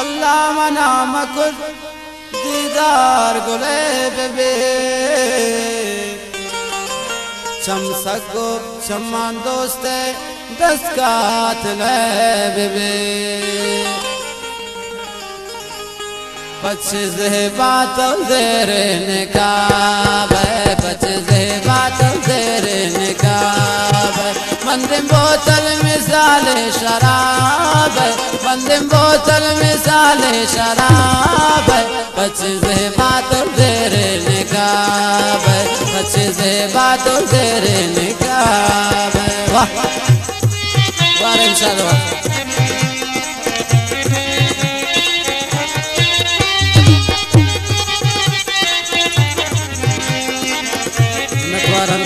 अल्लाह मना मकुर दीदार गुले बेबे चमसको चमान दोस्ते दस्कात ले बेबे पच ज़ेबात ज़ेरे निकाब पच ज़ेबात ज़ेरे निकाब मंदिम बोतल मिसाल शराब मंदिम बोतल मिसाल शराब पच ज़ेबात ज़ेरे निकाब पच ज़ेबात ज़ेरे निकाब वाह वाह इंशाअल्लाह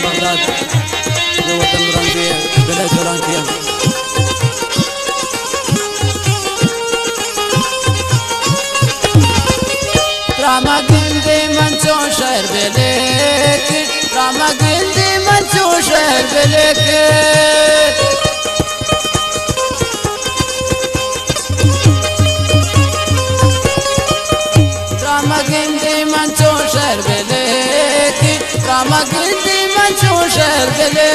बगदाद जो वतन रंगे बिला चौरान किया रामा गिंदी मंचो शहर बेले रामा गिंदी मंचो शहर बेले रामा गिंदी मंचो शहर बेले रामा गिंदी मंचो शहर बेले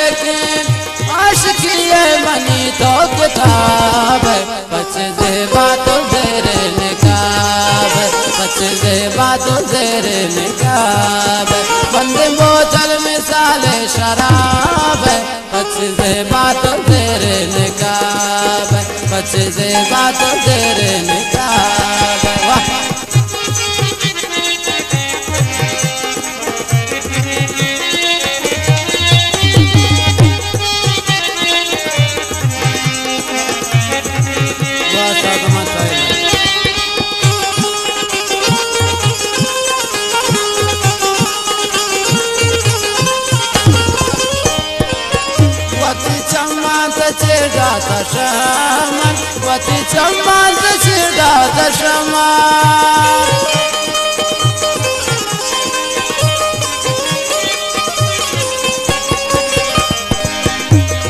आशिकी है मनी तो किताब बच ज़ेबात ज़ेरे निकाब बच ज़ेबात ज़ेरे निकाब बंदे बोतल मिसाल शराब बच ज़ेबात ज़ेरे निकाब बच ज़ेबात ज़ेरे निकाब वाह चिड़ाता शमन वती चम्मन चिड़ाता शमन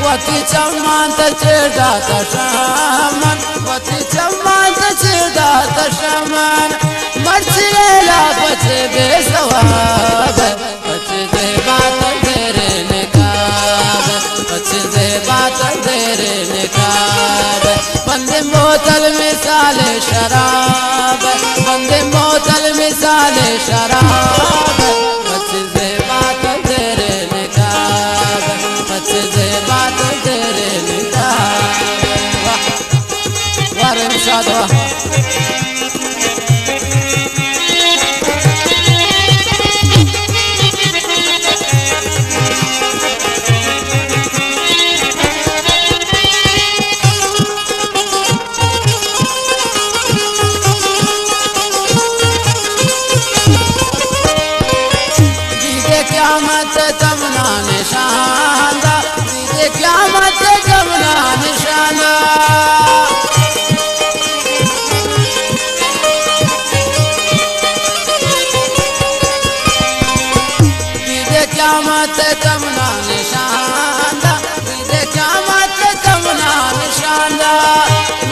वती चम्मन चिड़ाता शमन वती चम्मन चिड़ाता शमन मर्ची ला बचे बेसवाब बचे ज़ेबात ज़ेरे निकाब बचे ज़ेबात ज़ेरे निकाब बंदे बोतल मिसाल शराब बंदे बोतल मिसाल शराब बचे ज़ेबात ज़ेरे निकाब बचे ज़ेबात ज़ेरे निकाब वाह वाह इंशाअल्लाह तमना निशाना दीदे क़यामत तमना निशाना दीदे क़यामत तमना निशाना दीदे क़यामत तमना निशाना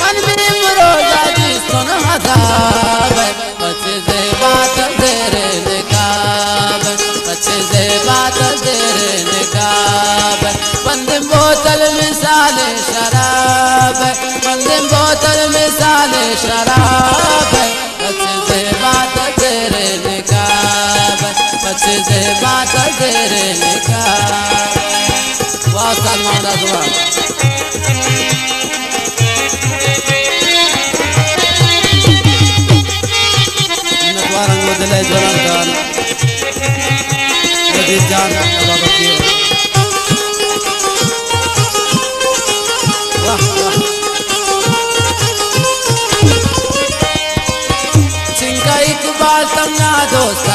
मन में मुरोजा जी सुन हदाब बच ज़ेबात ज़ेरे निकाब बच ज़ेबात ज़ेरे निकाब बंदे बोतल मिसाल शराब बंदे बोतल मिसाल शराब बच ज़ेबात ज़ेरे निकाब बच ज़ेबात ज़ेरे निकाब वाह सलमान अज़वा नकवारंग दिले जोरन जान वाह वाह चिंका इकबाल तमना दोस्त